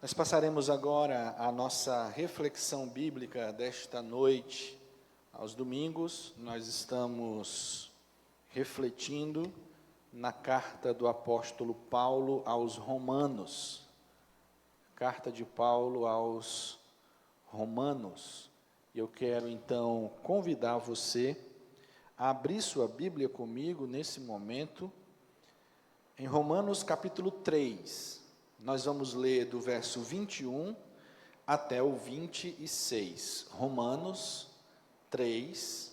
Nós passaremos agora a nossa reflexão bíblica desta noite. Aos domingos, nós estamos refletindo na carta do apóstolo Paulo aos Romanos. Carta de Paulo aos Romanos. E eu quero então convidar você a abrir sua Bíblia comigo nesse momento, em Romanos capítulo 3. Nós vamos ler do verso 21 até o 26. Romanos 3,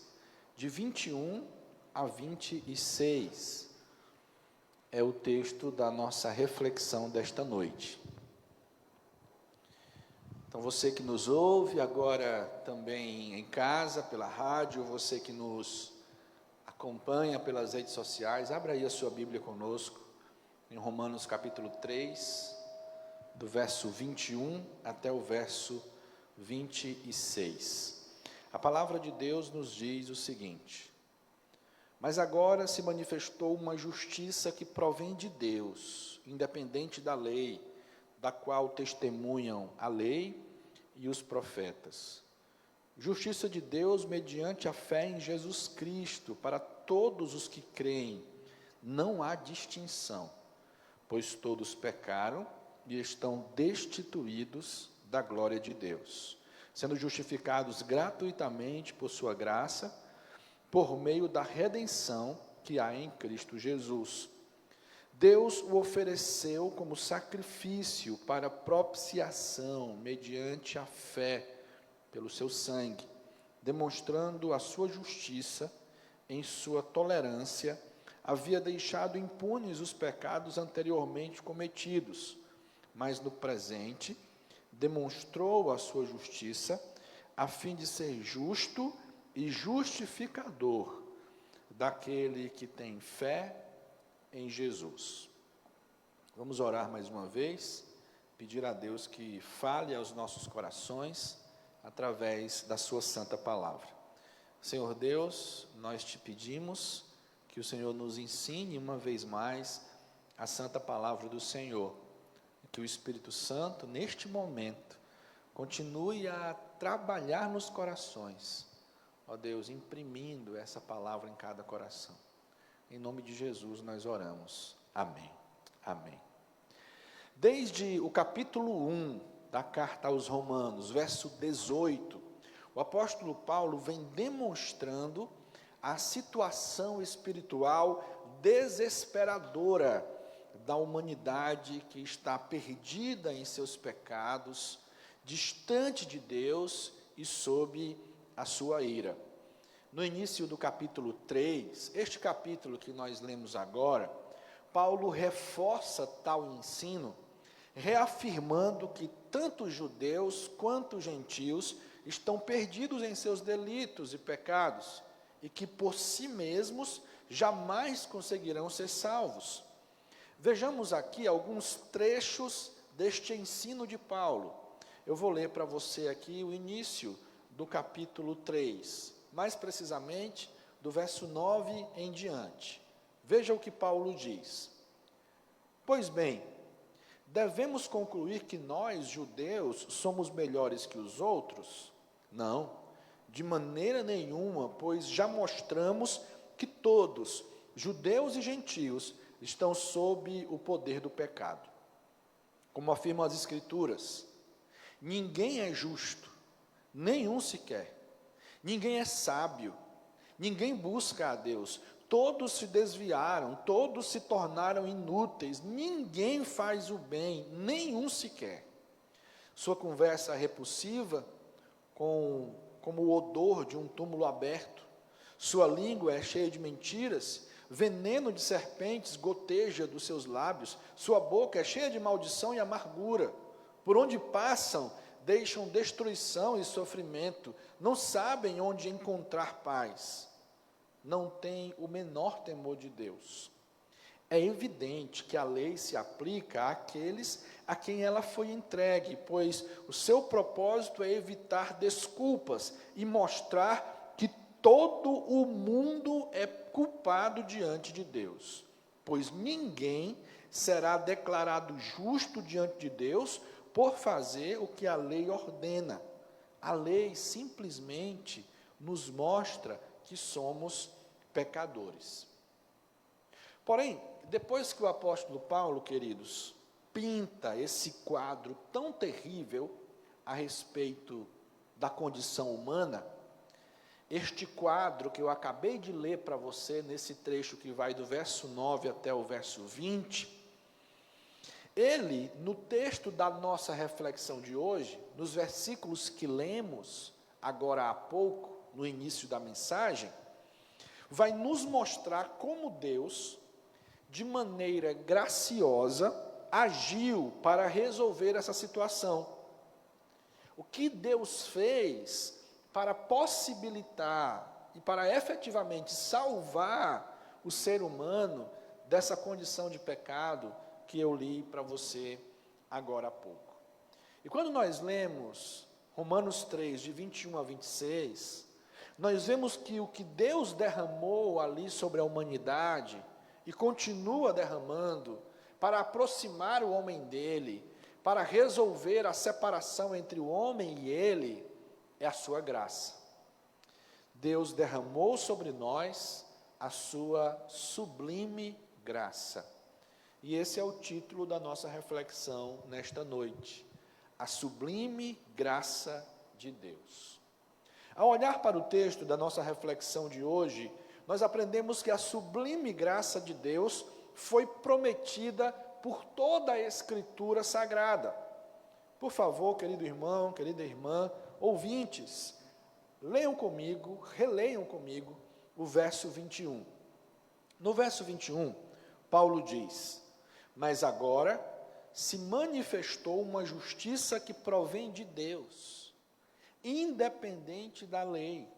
de 21 a 26. É o texto da nossa reflexão desta noite. Então, você que nos ouve agora também em casa, pela rádio, você que nos acompanha pelas redes sociais, abra aí a sua Bíblia conosco, em Romanos capítulo 3, do verso 21 até o verso 26. A palavra de Deus nos diz o seguinte: mas agora se manifestou uma justiça que provém de Deus, independente da lei, da qual testemunham a lei e os profetas. Justiça de Deus mediante a fé em Jesus Cristo, para todos os que creem. Não há distinção, pois todos pecaram e estão destituídos da glória de Deus, sendo justificados gratuitamente por sua graça, por meio da redenção que há em Cristo Jesus. Deus o ofereceu como sacrifício para propiciação, mediante a fé, pelo seu sangue, demonstrando a sua justiça em sua tolerância, havia deixado impunes os pecados anteriormente cometidos, mas no presente demonstrou a sua justiça, a fim de ser justo e justificador daquele que tem fé em Jesus. Vamos orar mais uma vez, pedir a Deus que fale aos nossos corações através da sua santa palavra. Senhor Deus, nós te pedimos que o Senhor nos ensine uma vez mais a santa palavra do Senhor, que o Espírito Santo, neste momento, continue a trabalhar nos corações, ó Deus, imprimindo essa palavra em cada coração. Em nome de Jesus nós oramos. Amém. Amém. Desde o capítulo 1 da carta aos Romanos, verso 18, o apóstolo Paulo vem demonstrando a situação espiritual desesperadora da humanidade que está perdida em seus pecados, distante de Deus e sob a sua ira. No início do capítulo 3, este capítulo que nós lemos agora, Paulo reforça tal ensino, reafirmando que tanto judeus quanto gentios estão perdidos em seus delitos e pecados, e que por si mesmos jamais conseguirão ser salvos. Vejamos aqui alguns trechos deste ensino de Paulo. Eu vou ler para você aqui o início do capítulo 3, mais precisamente do verso 9 em diante. Veja o que Paulo diz. Pois bem, devemos concluir que nós, judeus, somos melhores que os outros? Não, de maneira nenhuma, pois já mostramos que todos, judeus e gentios, estão sob o poder do pecado. Como afirmam as Escrituras, ninguém é justo, nenhum sequer. Ninguém é sábio, ninguém busca a Deus. Todos se desviaram, todos se tornaram inúteis. Ninguém faz o bem, nenhum sequer. Sua conversa é repulsiva, como o odor de um túmulo aberto. Sua língua é cheia de mentiras. Veneno de serpentes goteja dos seus lábios, sua boca é cheia de maldição e amargura. Por onde passam, deixam destruição e sofrimento, não sabem onde encontrar paz. Não têm o menor temor de Deus. É evidente que a lei se aplica àqueles a quem ela foi entregue, pois o seu propósito é evitar desculpas e mostrar que todo o mundo é culpado diante de Deus, pois ninguém será declarado justo diante de Deus por fazer o que a lei ordena. A lei simplesmente nos mostra que somos pecadores. Porém, depois que o apóstolo Paulo, queridos, pinta esse quadro tão terrível a respeito da condição humana, este quadro que eu acabei de ler para você, nesse trecho que vai do verso 9 até o verso 20, ele, no texto da nossa reflexão de hoje, nos versículos que lemos agora há pouco, no início da mensagem, vai nos mostrar como Deus, de maneira graciosa, agiu para resolver essa situação. O que Deus fez para possibilitar e para efetivamente salvar o ser humano dessa condição de pecado que eu li para você agora há pouco. E quando nós lemos Romanos 3, de 21 a 26, nós vemos que o que Deus derramou ali sobre a humanidade e continua derramando para aproximar o homem dele, para resolver a separação entre o homem e ele, é a sua graça. Deus derramou sobre nós a sua sublime graça. E esse é o título da nossa reflexão nesta noite. A sublime graça de Deus. Ao olhar para o texto da nossa reflexão de hoje, nós aprendemos que a sublime graça de Deus foi prometida por toda a Escritura Sagrada. Por favor, querido irmão, querida irmã, ouvintes, leiam comigo, releiam comigo o verso 21. No verso 21, Paulo diz: mas agora se manifestou uma justiça que provém de Deus, independente da lei,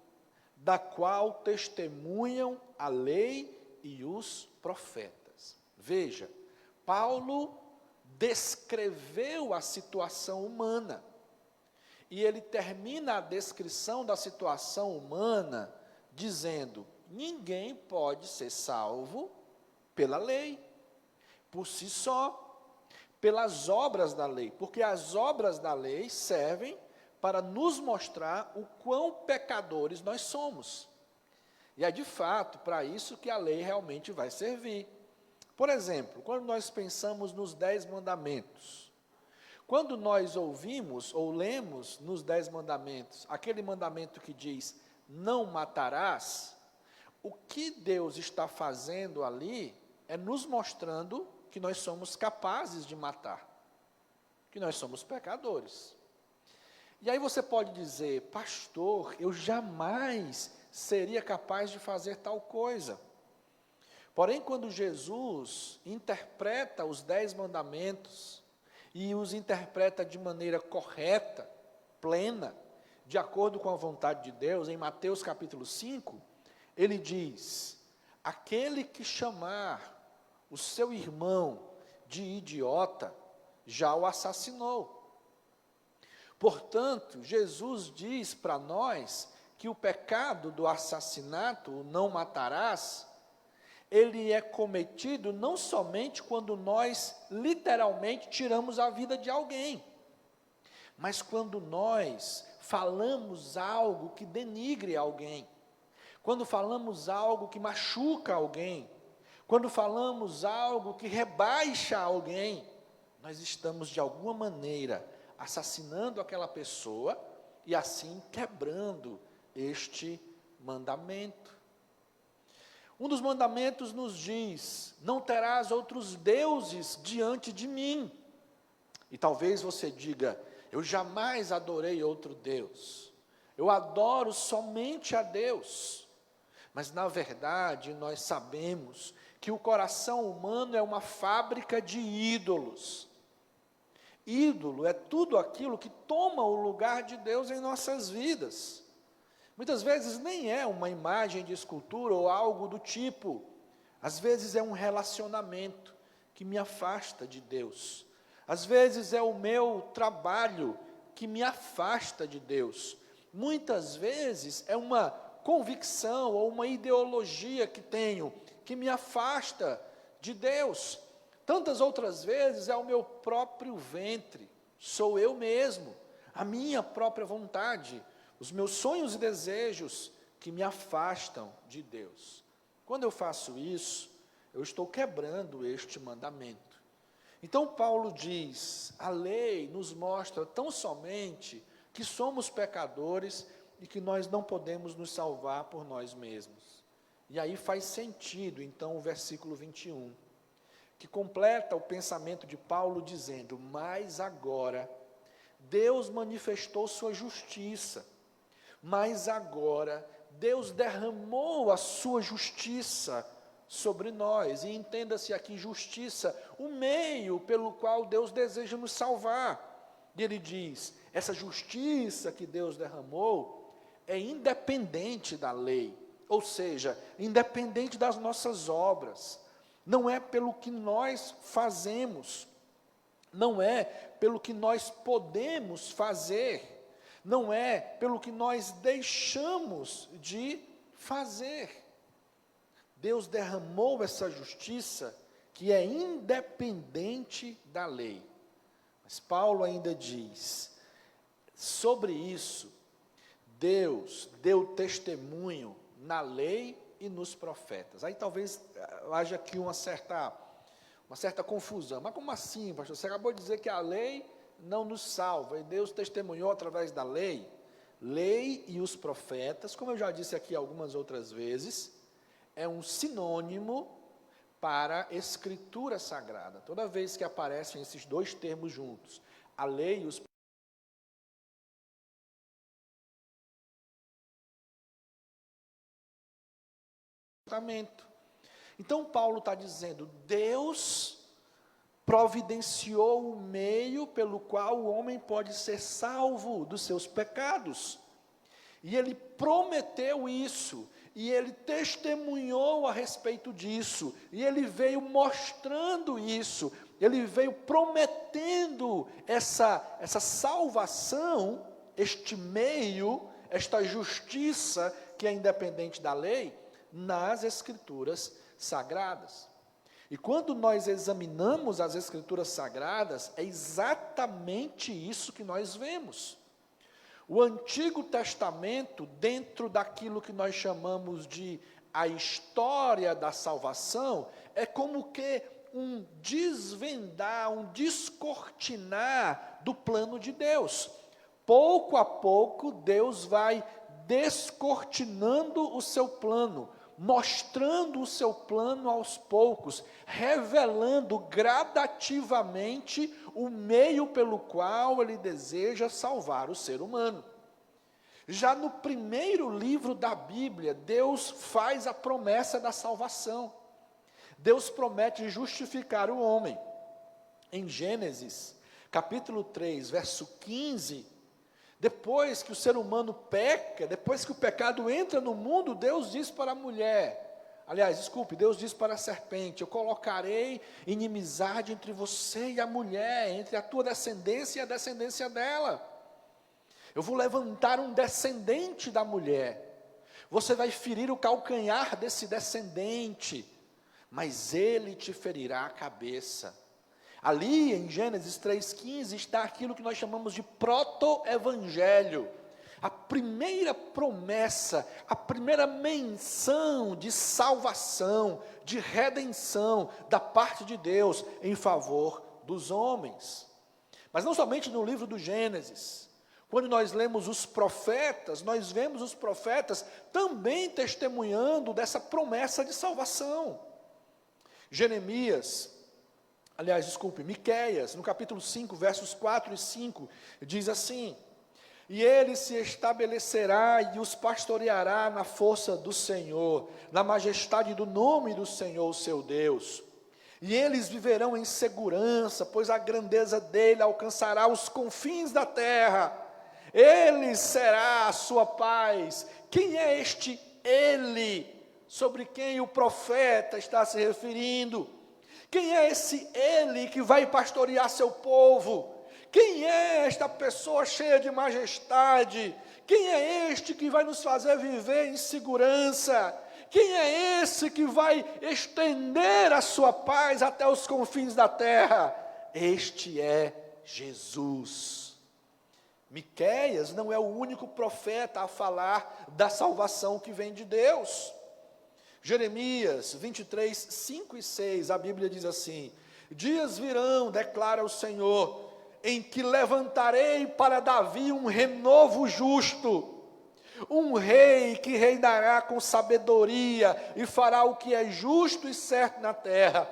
da qual testemunham a lei e os profetas. Veja, Paulo descreveu a situação humana, e ele termina a descrição da situação humana dizendo: ninguém pode ser salvo pela lei, por si só, pelas obras da lei, porque as obras da lei servem para nos mostrar o quão pecadores nós somos. E é de fato para isso que a lei realmente vai servir. Por exemplo, quando nós pensamos nos 10 mandamentos, quando nós ouvimos ou lemos nos 10 mandamentos, aquele mandamento que diz, não matarás, o que Deus está fazendo ali é nos mostrando que nós somos capazes de matar, que nós somos pecadores. E aí você pode dizer, pastor, eu jamais seria capaz de fazer tal coisa. Porém, quando Jesus interpreta os 10 mandamentos, e os interpreta de maneira correta, plena, de acordo com a vontade de Deus, em Mateus capítulo 5, ele diz, aquele que chamar o seu irmão de idiota, já o assassinou. Portanto, Jesus diz para nós que o pecado do assassinato, o não matarás, ele é cometido não somente quando nós literalmente tiramos a vida de alguém, mas quando nós falamos algo que denigre alguém, quando falamos algo que machuca alguém, quando falamos algo que rebaixa alguém, nós estamos de alguma maneira assassinando aquela pessoa e assim quebrando este mandamento. Um dos mandamentos nos diz, não terás outros deuses diante de mim. E talvez você diga, eu jamais adorei outro Deus, eu adoro somente a Deus. Mas na verdade nós sabemos que o coração humano é uma fábrica de ídolos. Ídolo é tudo aquilo que toma o lugar de Deus em nossas vidas. Muitas vezes nem é uma imagem de escultura ou algo do tipo. Às vezes é um relacionamento que me afasta de Deus. Às vezes é o meu trabalho que me afasta de Deus. Muitas vezes é uma convicção ou uma ideologia que tenho que me afasta de Deus. Tantas outras vezes é o meu próprio ventre, sou eu mesmo, a minha própria vontade, os meus sonhos e desejos que me afastam de Deus. Quando eu faço isso, eu estou quebrando este mandamento. Então Paulo diz, a lei nos mostra tão somente que somos pecadores e que nós não podemos nos salvar por nós mesmos. E aí faz sentido, então, o versículo 21, que completa o pensamento de Paulo dizendo, mas agora Deus manifestou sua justiça, mas agora Deus derramou a sua justiça sobre nós, e entenda-se aqui justiça, o meio pelo qual Deus deseja nos salvar. E ele diz, essa justiça que Deus derramou é independente da lei, ou seja, independente das nossas obras, não é pelo que nós fazemos, não é pelo que nós podemos fazer, não é pelo que nós deixamos de fazer. Deus derramou essa justiça que é independente da lei. Mas Paulo ainda diz, sobre isso, Deus deu testemunho na lei e nos profetas. Aí talvez haja aqui uma certa confusão. Mas como assim, pastor? Você acabou de dizer que a lei não nos salva, e Deus testemunhou através da lei. Lei e os profetas, como eu já disse aqui algumas outras vezes, é um sinônimo para Escritura Sagrada. Toda vez que aparecem esses dois termos juntos, a lei e os Testamento. Então Paulo está dizendo, Deus providenciou o meio pelo qual o homem pode ser salvo dos seus pecados. E ele prometeu isso, e ele testemunhou a respeito disso, e ele veio mostrando isso, ele veio prometendo essa salvação, este meio, esta justiça que é independente da lei, nas Escrituras Sagradas. E quando nós examinamos as Escrituras Sagradas, é exatamente isso que nós vemos. O Antigo Testamento, dentro daquilo que nós chamamos de a história da salvação, é como que um desvendar, um descortinar do plano de Deus. Pouco a pouco, Deus vai descortinando o seu plano, mostrando o seu plano aos poucos, revelando gradativamente o meio pelo qual ele deseja salvar o ser humano. Já no primeiro livro da Bíblia, Deus faz a promessa da salvação. Deus promete justificar o homem. Em Gênesis, capítulo 3, verso 15, depois que o ser humano peca, depois que o pecado entra no mundo, Deus diz para a mulher, Deus diz para a serpente, eu colocarei inimizade entre você e a mulher, entre a tua descendência e a descendência dela. Eu vou levantar um descendente da mulher, você vai ferir o calcanhar desse descendente, mas ele te ferirá a cabeça. Ali em Gênesis 3,15 está aquilo que nós chamamos de proto-evangelho, a primeira promessa, a primeira menção de salvação, de redenção da parte de Deus em favor dos homens. Mas não somente no livro do Gênesis, quando nós lemos os profetas, nós vemos os profetas também testemunhando dessa promessa de salvação. Miqueias, no capítulo 5, versos 4 e 5, diz assim, e ele se estabelecerá e os pastoreará na força do Senhor, na majestade do nome do Senhor, seu Deus. E eles viverão em segurança, pois a grandeza dele alcançará os confins da terra. Ele será a sua paz. Quem é este ele, sobre quem o profeta está se referindo? Quem é esse ele que vai pastorear seu povo? Quem é esta pessoa cheia de majestade? Quem é este que vai nos fazer viver em segurança? Quem é esse que vai estender a sua paz até os confins da terra? Este é Jesus. Miqueias não é o único profeta a falar da salvação que vem de Deus. Jeremias 23, 5 e 6, a Bíblia diz assim: dias virão, declara o Senhor, em que levantarei para Davi um renovo justo, um rei que reinará com sabedoria e fará o que é justo e certo na terra.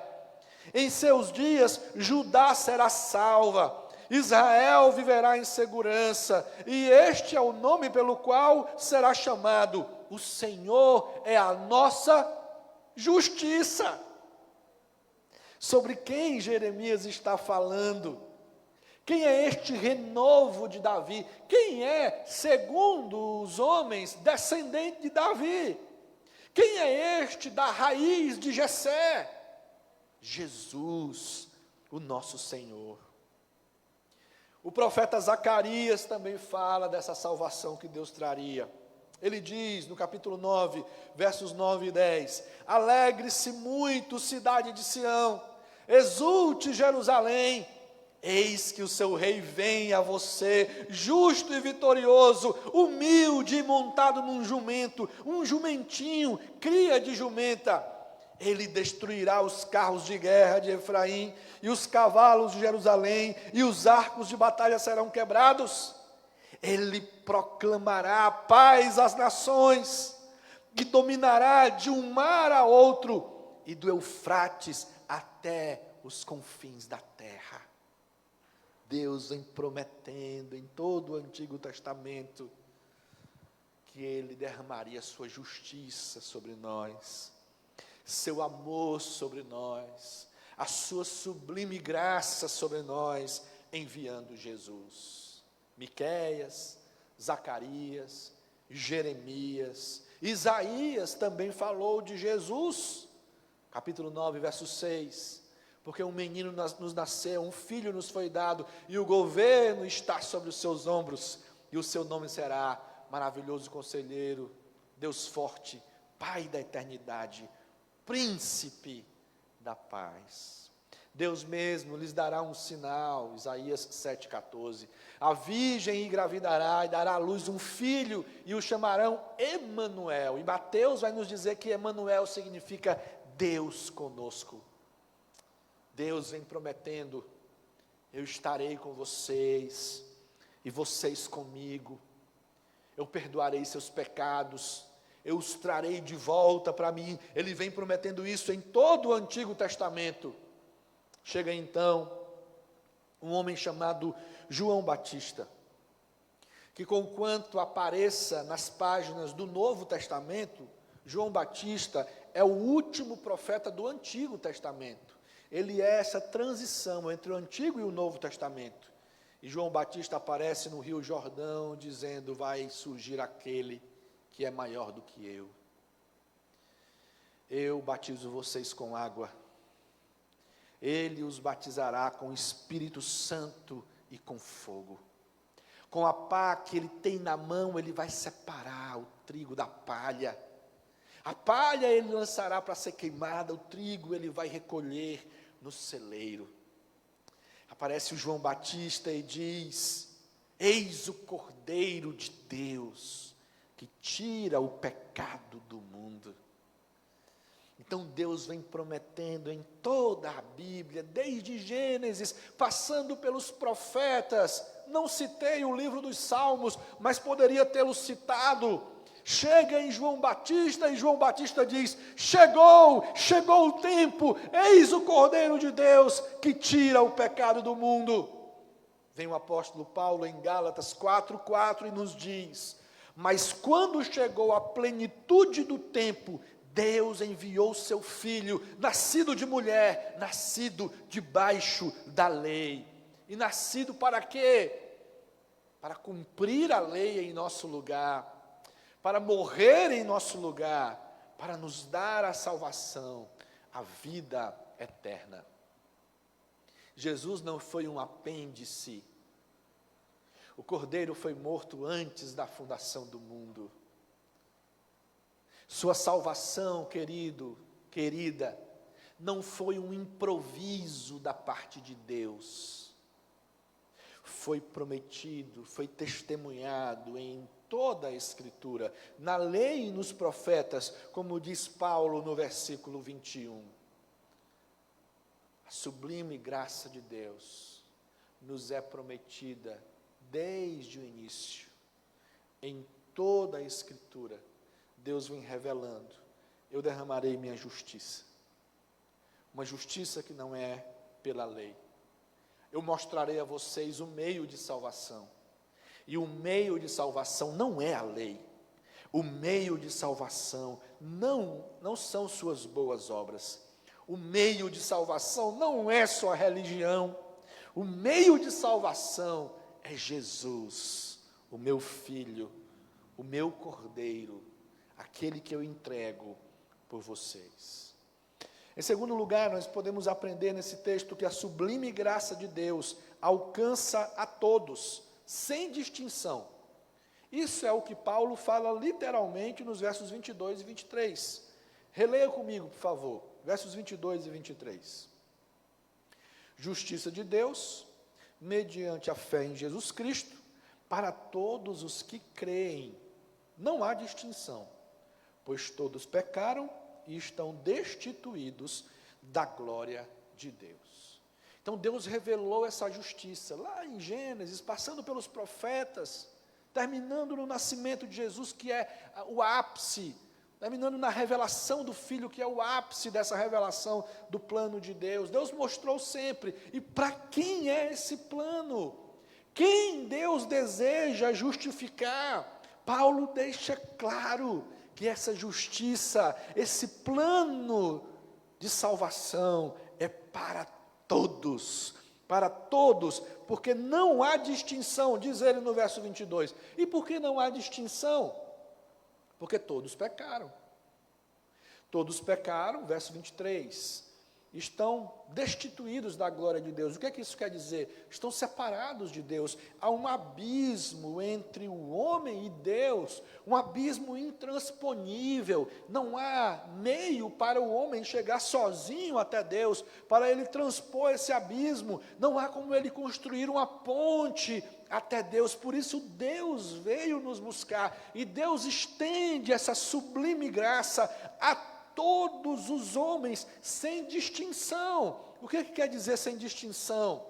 Em seus dias, Judá será salva, Israel viverá em segurança, e este é o nome pelo qual será chamado: o Senhor é a nossa justiça. Sobre quem Jeremias está falando? Quem é este renovo de Davi? Quem é, segundo os homens, descendente de Davi? Quem é este da raiz de Jessé? Jesus, o nosso Senhor. O profeta Zacarias também fala dessa salvação que Deus traria. Ele diz no capítulo 9, versos 9 e 10: alegre-se muito, cidade de Sião, exulte Jerusalém, eis que o seu rei vem a você, justo e vitorioso, humilde e montado num jumento, um jumentinho, cria de jumenta. Ele destruirá os carros de guerra de Efraim, e os cavalos de Jerusalém, e os arcos de batalha serão quebrados. Ele proclamará paz às nações, e dominará de um mar a outro, e do Eufrates até os confins da terra. Deus vem prometendo em todo o Antigo Testamento que Ele derramaria sua justiça sobre nós, seu amor sobre nós, a sua sublime graça sobre nós, enviando Jesus. Miqueias, Zacarias, Jeremias, Isaías também falou de Jesus, capítulo 9, verso 6, porque um menino nos nasceu, um filho nos foi dado, e o governo está sobre os seus ombros, e o seu nome será Maravilhoso Conselheiro, Deus Forte, Pai da Eternidade, Príncipe da Paz. Deus mesmo lhes dará um sinal, Isaías 7,14. A virgem engravidará e dará à luz um filho, e o chamarão Emanuel. E Mateus vai nos dizer que Emanuel significa Deus conosco. Deus vem prometendo: eu estarei com vocês, e vocês comigo. Eu perdoarei seus pecados, eu os trarei de volta para mim. Ele vem prometendo isso em todo o Antigo Testamento. Chega então um homem chamado João Batista, que conquanto apareça nas páginas do Novo Testamento, João Batista é o último profeta do Antigo Testamento. Ele é essa transição entre o Antigo e o Novo Testamento. E João Batista aparece no Rio Jordão dizendo: vai surgir aquele que é maior do que eu. Eu batizo vocês com água. Ele os batizará com o Espírito Santo e com fogo. Com a pá que ele tem na mão, ele vai separar o trigo da palha. A palha ele lançará para ser queimada, o trigo ele vai recolher no celeiro. Aparece o João Batista e diz: eis o Cordeiro de Deus, que tira o pecado do mundo. Então Deus vem prometendo em toda a Bíblia, desde Gênesis, passando pelos profetas. Não citei o livro dos Salmos, mas poderia tê-lo citado. Chega em João Batista, e João Batista diz: chegou o tempo, eis o Cordeiro de Deus, que tira o pecado do mundo. Vem o apóstolo Paulo em Gálatas 4:4 e nos diz: mas quando chegou a plenitude do tempo, Deus enviou seu Filho, nascido de mulher, nascido debaixo da lei. E nascido para quê? Para cumprir a lei em nosso lugar, para morrer em nosso lugar, para nos dar a salvação, a vida eterna. Jesus não foi um apêndice. O Cordeiro foi morto antes da fundação do mundo. Sua salvação, querido, querida, não foi um improviso da parte de Deus. foi prometido, foi testemunhado em toda a Escritura, na lei e nos profetas, como diz Paulo no versículo 21. A sublime graça de Deus nos é prometida desde o início, em toda a Escritura. Deus vem revelando: eu derramarei minha justiça, uma justiça que não é pela lei. Eu mostrarei a vocês o meio de salvação, e o meio de salvação não é a lei. O meio de salvação não são suas boas obras. O meio de salvação não é sua religião. O meio de salvação é Jesus, o meu Filho, o meu Cordeiro, aquele que eu entrego por vocês. Em segundo lugar, nós podemos aprender nesse texto que a sublime graça de Deus alcança a todos, sem distinção. Isso é o que Paulo fala literalmente nos versos 22 e 23. Releia comigo, por favor, versos 22 e 23. Justiça de Deus, mediante a fé em Jesus Cristo, para todos os que creem. Não há distinção, pois todos pecaram e estão destituídos da glória de Deus. Então Deus revelou essa justiça lá em Gênesis, passando pelos profetas, terminando no nascimento de Jesus, que é o ápice, terminando na revelação do Filho, que é o ápice dessa revelação do plano de Deus. Deus mostrou sempre. E para quem é esse plano? Quem Deus deseja justificar? Paulo deixa claro que essa justiça, esse plano de salvação é para todos, porque não há distinção, diz ele no verso 22. E por que não há distinção? Porque todos pecaram. Todos pecaram, verso 23, estão destituídos da glória de Deus. O que é que isso quer dizer? Estão separados de Deus. Há um abismo entre o homem e Deus, um abismo intransponível. Não há meio para o homem chegar sozinho até Deus, para ele transpor esse abismo. Não há como ele construir uma ponte até Deus. Por isso Deus veio nos buscar, e Deus estende essa sublime graça a todos os homens, sem distinção. O que quer dizer sem distinção?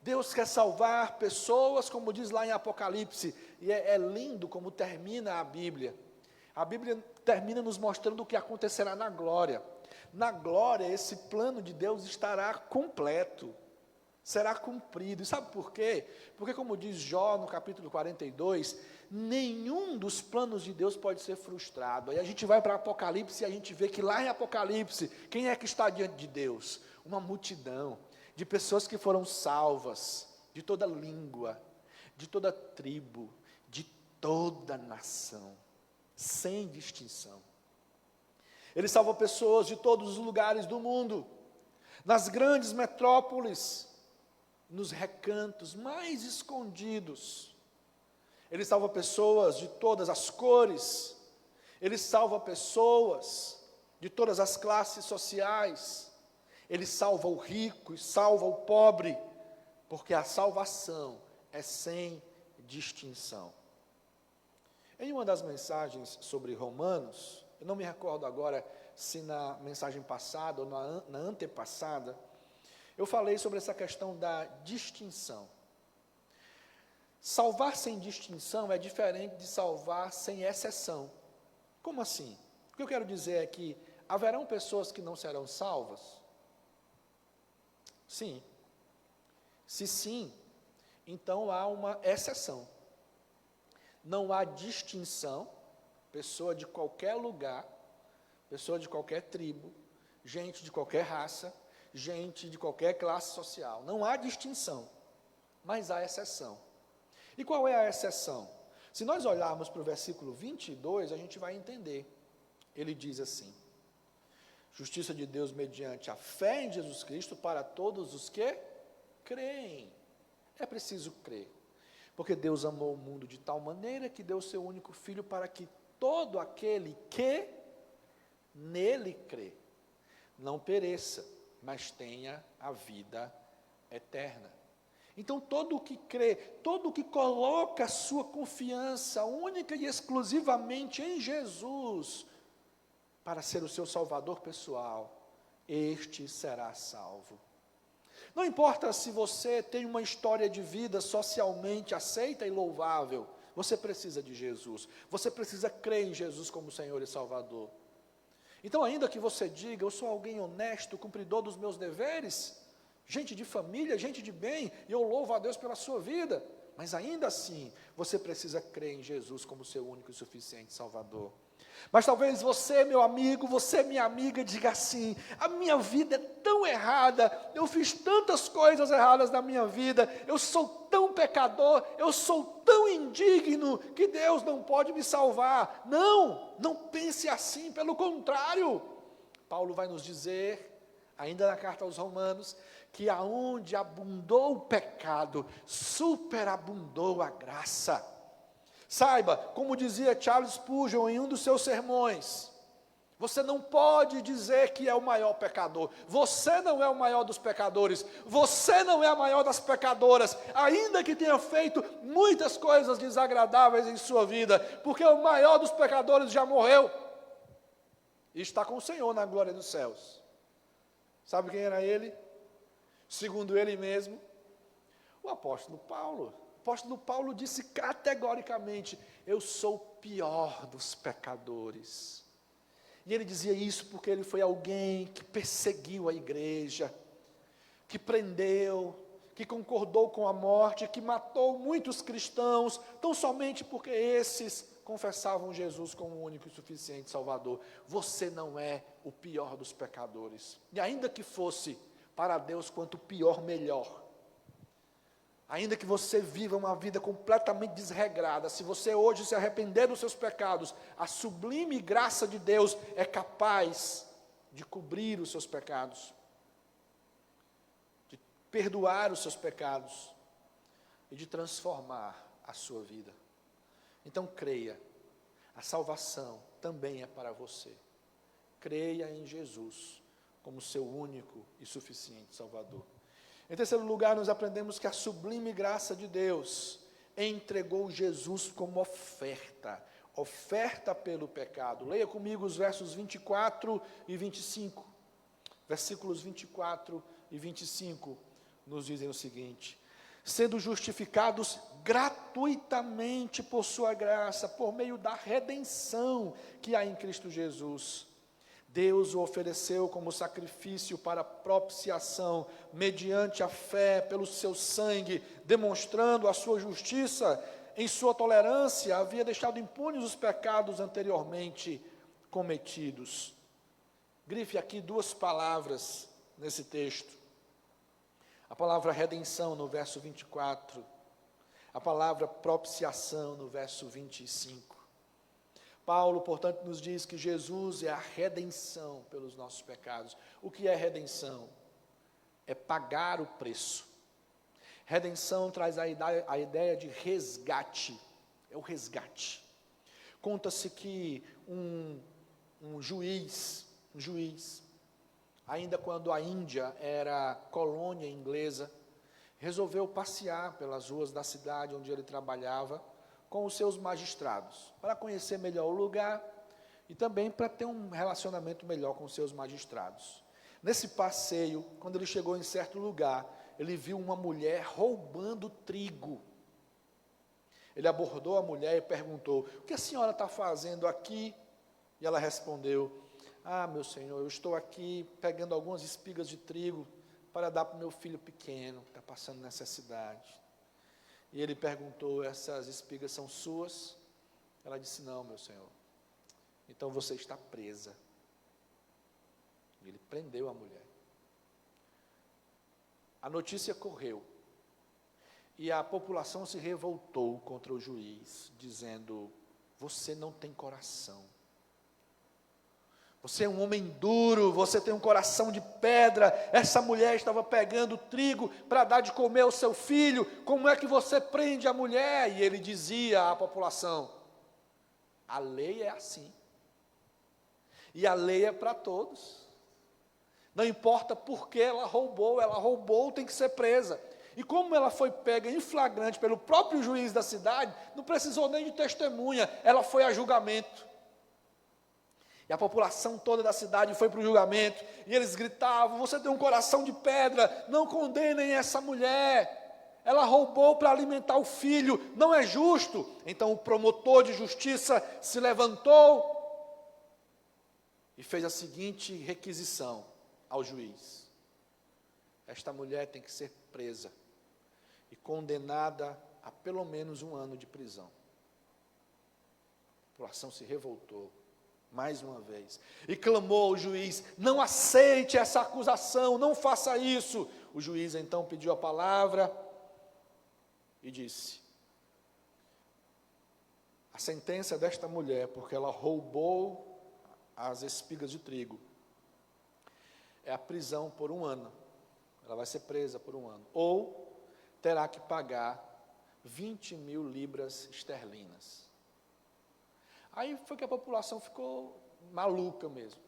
Deus quer salvar pessoas, como diz lá em Apocalipse, e é lindo como termina a Bíblia. A Bíblia termina nos mostrando o que acontecerá na glória. Na glória, esse plano de Deus estará completo, será cumprido. E sabe por quê? Porque, como diz Jó no capítulo 42, nenhum dos planos de Deus pode ser frustrado. Aí a gente vai para Apocalipse e a gente vê que lá em Apocalipse, quem é que está diante de Deus? Uma multidão de pessoas que foram salvas, de toda língua, de toda tribo, de toda nação, sem distinção. Ele salva pessoas de todos os lugares do mundo, nas grandes metrópoles, nos recantos mais escondidos. Ele salva pessoas de todas as cores. Ele salva pessoas de todas as classes sociais. Ele salva o rico e salva o pobre, porque a salvação é sem distinção. Em uma das mensagens sobre Romanos, eu não me recordo agora se na mensagem passada ou na antepassada, eu falei sobre essa questão da distinção. Salvar sem distinção é diferente de salvar sem exceção. Como assim? O que eu quero dizer é que haverão pessoas que não serão salvas? Sim. Se sim, então há uma exceção. Não há distinção, pessoa de qualquer lugar, pessoa de qualquer tribo, gente de qualquer raça, gente de qualquer classe social. Não há distinção, mas há exceção. E qual é a exceção? Se nós olharmos para o versículo 22, a gente vai entender. Ele diz assim: justiça de Deus mediante a fé em Jesus Cristo para todos os que creem. É preciso crer, porque Deus amou o mundo de tal maneira que deu o seu único Filho para que todo aquele que nele crê não pereça, mas tenha a vida eterna. Então, todo o que crê, todo o que coloca a sua confiança única e exclusivamente em Jesus, para ser o seu salvador pessoal, este será salvo. Não importa se você tem uma história de vida socialmente aceita e louvável, você precisa de Jesus, você precisa crer em Jesus como Senhor e Salvador. Então, ainda que você diga, eu sou alguém honesto, cumpridor dos meus deveres, gente de família, gente de bem, e eu louvo a Deus pela sua vida, mas ainda assim, você precisa crer em Jesus como seu único e suficiente Salvador. Mas talvez você, meu amigo, você, minha amiga, diga assim, a minha vida é tão errada, eu fiz tantas coisas erradas na minha vida, eu sou tão pecador, eu sou tão indigno, que Deus não pode me salvar. Não, não pense assim, pelo contrário, Paulo vai nos dizer, ainda na carta aos Romanos, que aonde abundou o pecado, superabundou a graça. Saiba, como dizia Charles Spurgeon em um dos seus sermões, você não pode dizer que é o maior pecador, você não é o maior dos pecadores, você não é a maior das pecadoras, ainda que tenha feito muitas coisas desagradáveis em sua vida, porque o maior dos pecadores já morreu, e está com o Senhor na glória dos céus. Sabe quem era ele? Segundo ele mesmo, o apóstolo Paulo. O apóstolo Paulo disse categoricamente, eu sou o pior dos pecadores. E ele dizia isso porque ele foi alguém que perseguiu a igreja, que prendeu, que concordou com a morte, que matou muitos cristãos, tão somente porque esses confessavam Jesus como o único e suficiente Salvador. Você não é o pior dos pecadores. E ainda que fosse, para Deus, quanto pior, melhor. Ainda que você viva uma vida completamente desregrada, se você hoje se arrepender dos seus pecados, a sublime graça de Deus é capaz de cobrir os seus pecados, de perdoar os seus pecados e de transformar a sua vida. Então creia, a salvação também é para você. Creia em Jesus como seu único e suficiente Salvador. Em terceiro lugar, nós aprendemos que a sublime graça de Deus entregou Jesus como oferta, oferta pelo pecado. Leia comigo os versos 24 e 25. Versículos 24 e 25 nos dizem o seguinte: sendo justificados gratuitamente por sua graça, por meio da redenção que há em Cristo Jesus. Deus o ofereceu como sacrifício para propiciação, mediante a fé, pelo seu sangue, demonstrando a sua justiça, em sua tolerância, havia deixado impunes os pecados anteriormente cometidos. Grife aqui duas palavras nesse texto. A palavra redenção no verso 24, a palavra propiciação no verso 25. Paulo, portanto, nos diz que Jesus é a redenção pelos nossos pecados. O que é redenção? É pagar o preço. Redenção traz a ideia de resgate, é o resgate. Conta-se que um juiz, ainda quando a Índia era colônia inglesa, resolveu passear pelas ruas da cidade onde ele trabalhava, com os seus magistrados, para conhecer melhor o lugar e também para ter um relacionamento melhor com os seus magistrados. Nesse passeio, quando ele chegou em certo lugar, ele viu uma mulher roubando trigo. Ele abordou a mulher e perguntou, o que a senhora está fazendo aqui? E ela respondeu, meu senhor, eu estou aqui pegando algumas espigas de trigo para dar para o meu filho pequeno, que está passando necessidade. E ele perguntou, essas espigas são suas? Ela disse, não, meu senhor. Então você está presa. E ele prendeu a mulher. A notícia correu. E a população se revoltou contra o juiz, dizendo, você não tem coração. Você é um homem duro, você tem um coração de pedra, essa mulher estava pegando trigo para dar de comer ao seu filho, como é que você prende a mulher? E ele dizia à população, a lei é assim, e a lei é para todos, não importa por que ela roubou, tem que ser presa. E como ela foi pega em flagrante pelo próprio juiz da cidade, não precisou nem de testemunha, ela foi a julgamento. E a população toda da cidade foi para o julgamento, e eles gritavam: você tem um coração de pedra, não condenem essa mulher, ela roubou para alimentar o filho, não é justo. Então o promotor de justiça se levantou e fez a seguinte requisição ao juiz: esta mulher tem que ser presa e condenada a pelo menos 1 ano de prisão. A população se revoltou mais uma vez e clamou ao juiz: não aceite essa acusação, não faça isso. O juiz então pediu a palavra e disse: a sentença desta mulher, porque ela roubou as espigas de trigo, é a prisão por 1 ano. Ela vai ser presa por 1 ano. Ou terá que pagar 20.000 libras esterlinas. Aí foi que a população ficou maluca mesmo.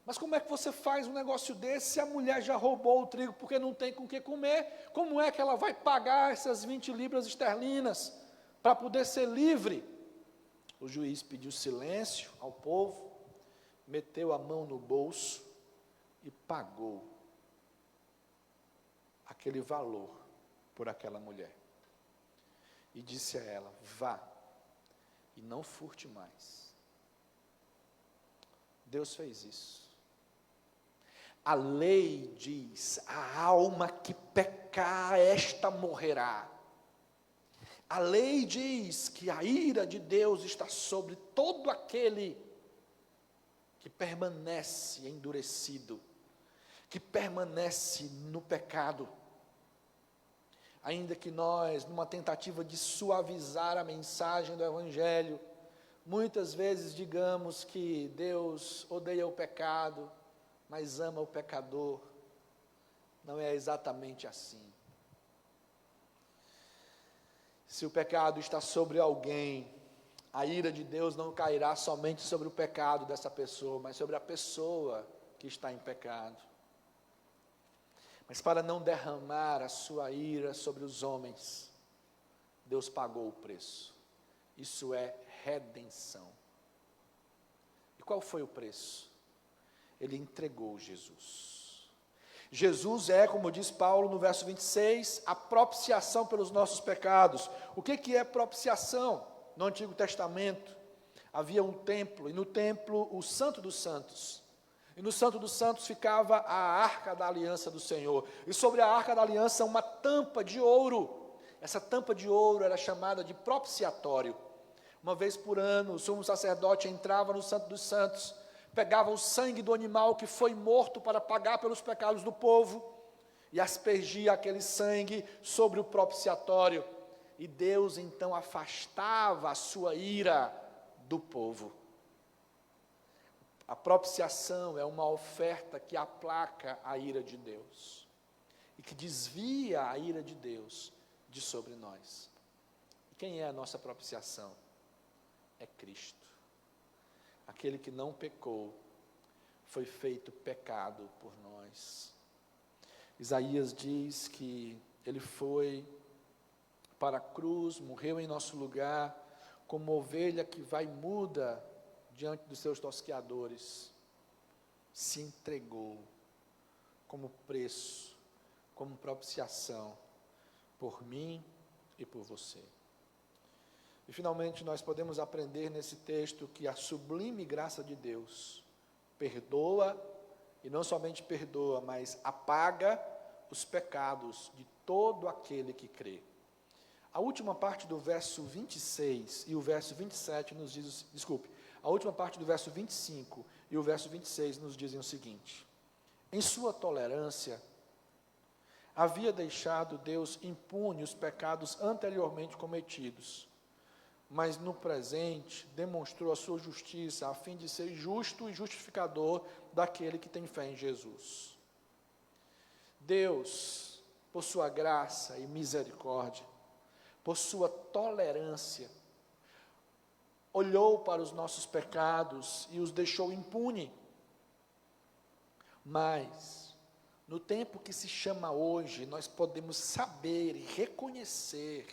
Mas como é que você faz um negócio desse se a mulher já roubou o trigo porque não tem com o que comer? Como é que ela vai pagar essas 20 libras esterlinas para poder ser livre? O juiz pediu silêncio ao povo, meteu a mão no bolso e pagou aquele valor por aquela mulher. E disse a ela: vá e não furte mais. Deus fez isso. A lei diz: a alma que pecar, esta morrerá. A lei diz que a ira de Deus está sobre todo aquele que permanece endurecido, que permanece no pecado. Ainda que nós, numa tentativa de suavizar a mensagem do Evangelho, muitas vezes digamos que Deus odeia o pecado, mas ama o pecador, não é exatamente assim. Se o pecado está sobre alguém, a ira de Deus não cairá somente sobre o pecado dessa pessoa, mas sobre a pessoa que está em pecado. Mas para não derramar a sua ira sobre os homens, Deus pagou o preço. Isso é redenção. E qual foi o preço? Ele entregou Jesus. Jesus é, como diz Paulo no verso 26, a propiciação pelos nossos pecados. O que é propiciação? No Antigo Testamento havia um templo, e no templo o Santo dos Santos. E no Santo dos Santos ficava a Arca da Aliança do Senhor. E sobre a Arca da Aliança uma tampa de ouro. Essa tampa de ouro era chamada de propiciatório. Uma vez por ano, o sumo sacerdote entrava no Santo dos Santos, pegava o sangue do animal que foi morto para pagar pelos pecados do povo, e aspergia aquele sangue sobre o propiciatório. E Deus então afastava a sua ira do povo. A propiciação é uma oferta que aplaca a ira de Deus e que desvia a ira de Deus de sobre nós. E quem é a nossa propiciação? É Cristo. Aquele que não pecou, foi feito pecado por nós. Isaías diz que ele foi para a cruz, morreu em nosso lugar, como ovelha que vai muda diante dos seus tosqueadores, se entregou como preço, como propiciação, por mim e por você. E finalmente nós podemos aprender nesse texto que a sublime graça de Deus perdoa, e não somente perdoa, mas apaga os pecados de todo aquele que crê. A última parte do verso 26 e o verso 27 nos diz, a última parte do verso 25 e o verso 26 nos dizem o seguinte: em sua tolerância, havia deixado Deus impune os pecados anteriormente cometidos, mas no presente demonstrou a sua justiça, a fim de ser justo e justificador daquele que tem fé em Jesus. Deus, por sua graça e misericórdia, por sua tolerância, olhou para os nossos pecados e os deixou impune. Mas, No tempo que se chama hoje, nós podemos saber e reconhecer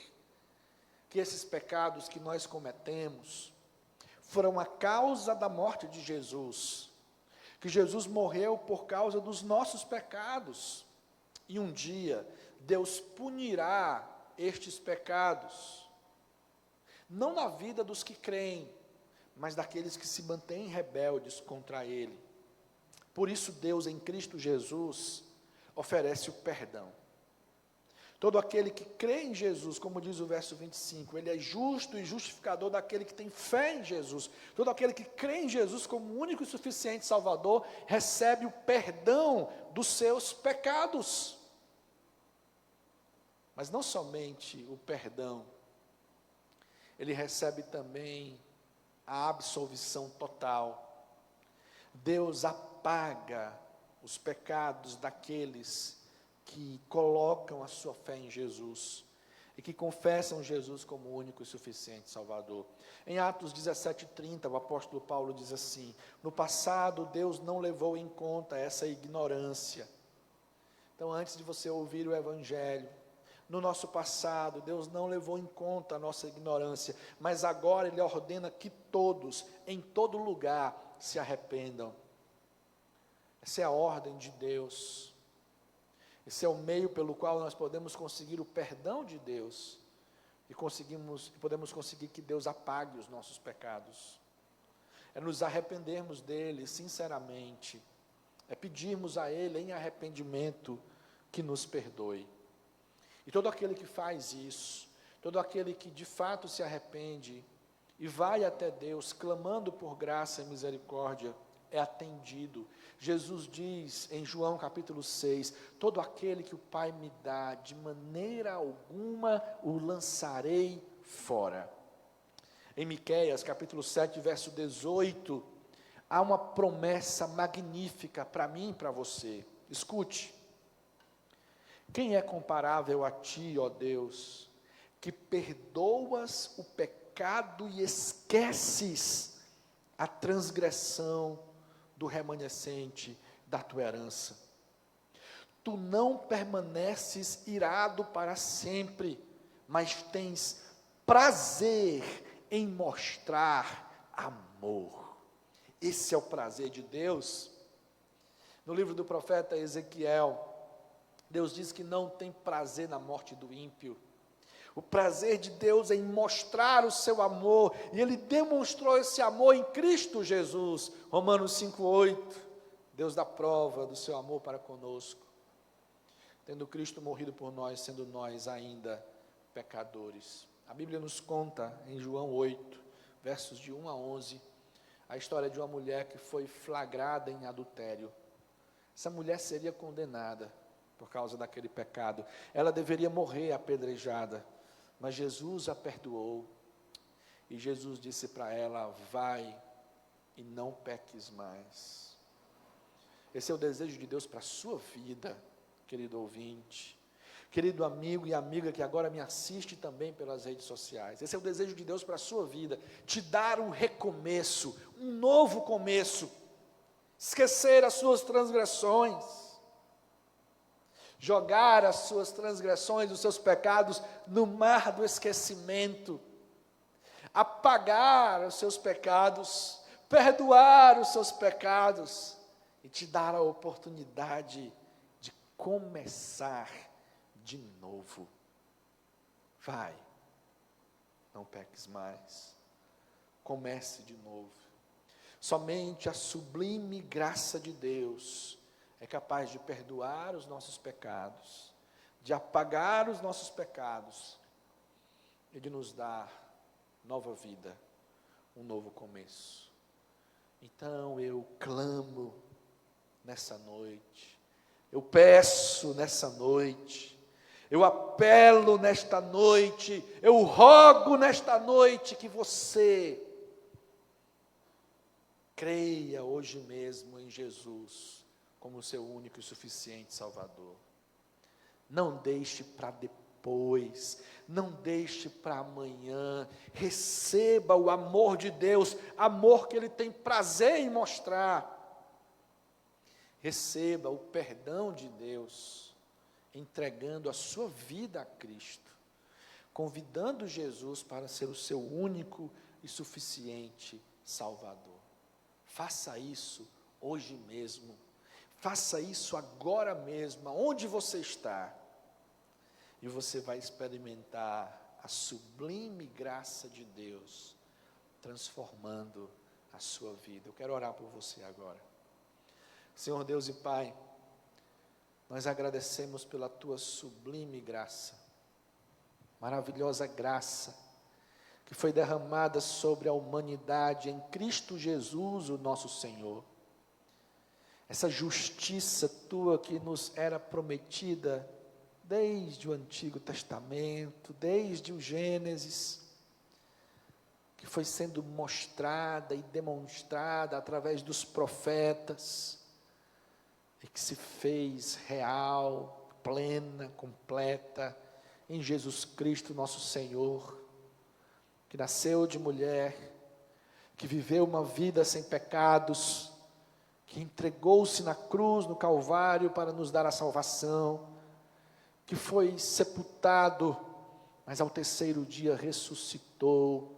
que esses pecados que nós cometemos foram a causa da morte de Jesus, que Jesus morreu por causa dos nossos pecados, e um dia Deus punirá estes pecados, não na vida dos que creem, mas daqueles que se mantêm rebeldes contra Ele. Por isso Deus em Cristo Jesus oferece o perdão. Todo aquele que crê em Jesus, como diz o verso 25, ele é justo e justificador daquele que tem fé em Jesus. Todo aquele que crê em Jesus como único e suficiente Salvador, recebe o perdão dos seus pecados. Mas não somente o perdão, ele recebe também a absolvição total. Deus apaga os pecados daqueles que colocam a sua fé em Jesus e que confessam Jesus como único e suficiente Salvador. Em Atos 17:30, o apóstolo Paulo diz assim: no passado Deus não levou em conta essa ignorância. Então, antes de você ouvir o Evangelho, no nosso passado, Deus não levou em conta a nossa ignorância, mas agora Ele ordena que todos, em todo lugar, se arrependam. Essa é a ordem de Deus. Esse é o meio pelo qual nós podemos conseguir o perdão de Deus e podemos conseguir que Deus apague os nossos pecados. É nos arrependermos dele sinceramente, é pedirmos a Ele em arrependimento que nos perdoe. E todo aquele que faz isso, todo aquele que de fato se arrepende e vai até Deus clamando por graça e misericórdia, é atendido. Jesus diz em João capítulo 6, todo aquele que o Pai me dá, de maneira alguma o lançarei fora. Em Miqueias capítulo 7, verso 18, há uma promessa magnífica para mim e para você. Escute. Quem é comparável a ti, ó Deus, que perdoas o pecado e esqueces a transgressão do remanescente da tua herança? Tu não permaneces irado para sempre, mas tens prazer em mostrar amor. Esse é o prazer de Deus. No livro do profeta Ezequiel, Deus diz que não tem prazer na morte do ímpio. O prazer de Deus é em mostrar o seu amor, e Ele demonstrou esse amor em Cristo Jesus. Romanos 5,8, Deus dá prova do seu amor para conosco, tendo Cristo morrido por nós, sendo nós ainda pecadores. A Bíblia nos conta, em João 8, versos de 1 a 11, a história de uma mulher que foi flagrada em adultério. Essa mulher seria condenada por causa daquele pecado. Ela deveria morrer apedrejada, mas Jesus a perdoou, e Jesus disse para ela: vai e não peques mais. Esse é o desejo de Deus para a sua vida, querido ouvinte, querido amigo e amiga que agora me assiste também pelas redes sociais. Esse é o desejo de Deus para a sua vida, te dar um recomeço, um novo começo, esquecer as suas transgressões, jogar as suas transgressões, os seus pecados no mar do esquecimento, apagar os seus pecados, perdoar os seus pecados e te dar a oportunidade de começar de novo. Vai, não peques mais, comece de novo. Somente a sublime graça de Deus é capaz de perdoar os nossos pecados, de apagar os nossos pecados e de nos dar nova vida, um novo começo. Então eu clamo nessa noite, eu peço nessa noite, eu apelo nesta noite, eu rogo nesta noite que você creia hoje mesmo em Jesus como seu único e suficiente Salvador. Não deixe para depois, não deixe para amanhã. Receba o amor de Deus, amor que Ele tem prazer em mostrar. receba o perdão de Deus, entregando a sua vida a Cristo, convidando Jesus para ser o seu único e suficiente Salvador. Faça isso hoje mesmo, faça isso agora mesmo, onde você está, e você vai experimentar a sublime graça de Deus, transformando a sua vida. Eu quero orar por você agora. Senhor Deus e Pai, nós agradecemos pela Tua sublime graça, maravilhosa graça, que foi derramada sobre a humanidade em Cristo Jesus, o nosso Senhor. Essa justiça Tua que nos era prometida desde o Antigo Testamento, desde o Gênesis, que foi sendo mostrada e demonstrada através dos profetas, e que se fez real, plena, completa, em Jesus Cristo nosso Senhor, que nasceu de mulher, que viveu uma vida sem pecados, que entregou-se na cruz, no Calvário, para nos dar a salvação, que foi sepultado, mas ao terceiro dia ressuscitou,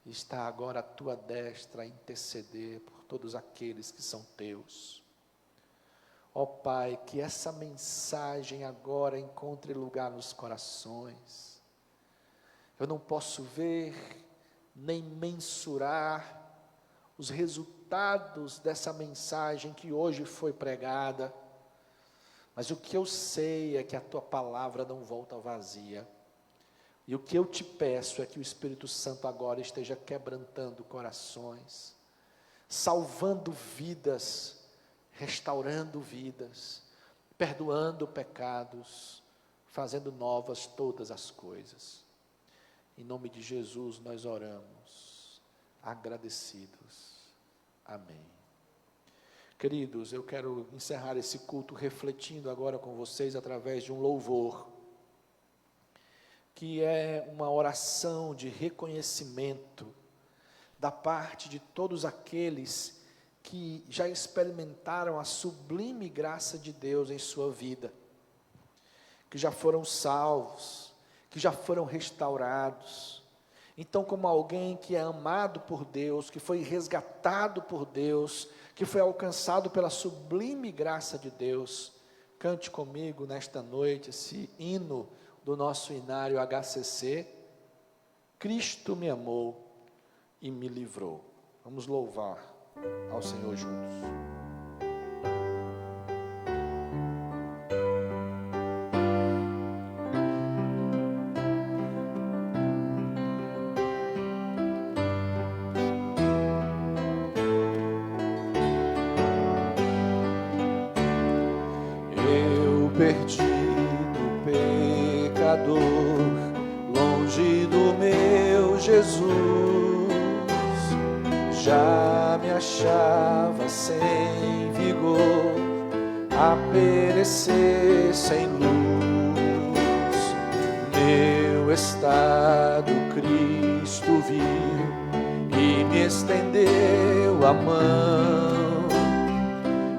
e está agora à tua destra a interceder por todos aqueles que são teus. Ó Pai, que essa mensagem agora encontre lugar nos corações. Eu não posso ver, nem mensurar os resultados dessa mensagem que hoje foi pregada, mas o que eu sei é que a Tua palavra não volta vazia, e o que eu te peço é que o Espírito Santo agora esteja quebrantando corações, salvando vidas, restaurando vidas, perdoando pecados, fazendo novas todas as coisas. Em nome de Jesus nós oramos, agradecidos. Amém. Queridos, eu quero encerrar esse culto refletindo agora com vocês através de um louvor, que é uma oração de reconhecimento da parte de todos aqueles que já experimentaram a sublime graça de Deus em sua vida, que já foram salvos, que já foram restaurados. Então, como alguém que é amado por Deus, que foi resgatado por Deus, que foi alcançado pela sublime graça de Deus, cante comigo nesta noite esse hino do nosso inário HCC, Cristo me amou e me livrou. Vamos louvar ao Senhor juntos. Perdido pecador, longe do meu Jesus, já me achava sem vigor, a perecer sem luz. Meu estado Cristo viu e me estendeu a mão,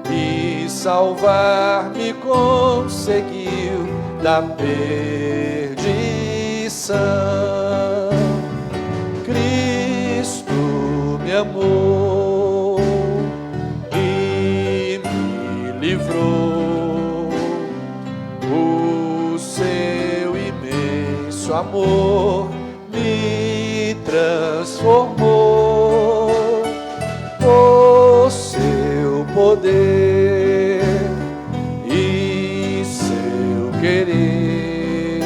e salvar-me conseguiu da perdição. Cristo me amou e me livrou, o seu imenso amor me transformou, o seu poder e seu querer.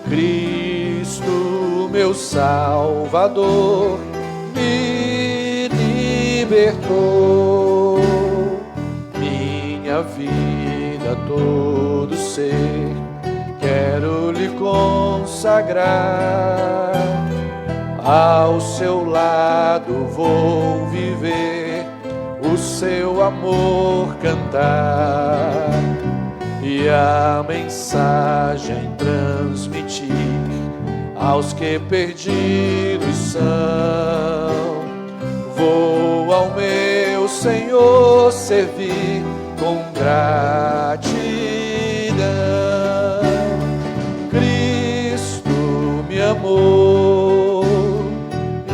Cristo, meu Salvador, me libertou. Minha vida, todo ser, quero lhe consagrar. Ao seu lado vou viver, o seu amor cantar, e a mensagem transmitir aos que perdidos são. Vou ao meu Senhor servir, com gratidão. Cristo me amou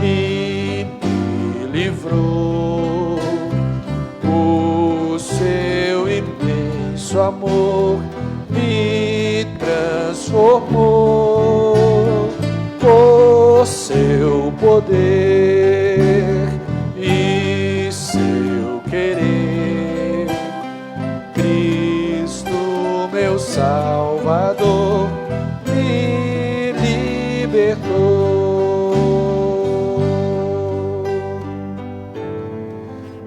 e me livrou. O seu imenso amor me transformou. Por seu poder e seu querer, Cristo, meu Salvador, me libertou.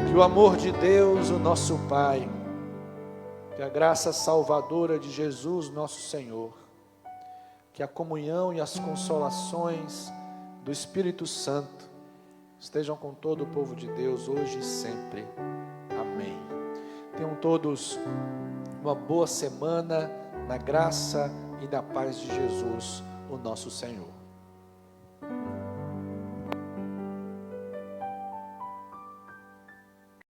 Que o amor de Deus, o nosso Pai, que a graça salvadora de Jesus, nosso Senhor, que a comunhão e as consolações do Espírito Santo estejam com todo o povo de Deus, hoje e sempre. Amém. Tenham todos uma boa semana, na graça e na paz de Jesus, o nosso Senhor.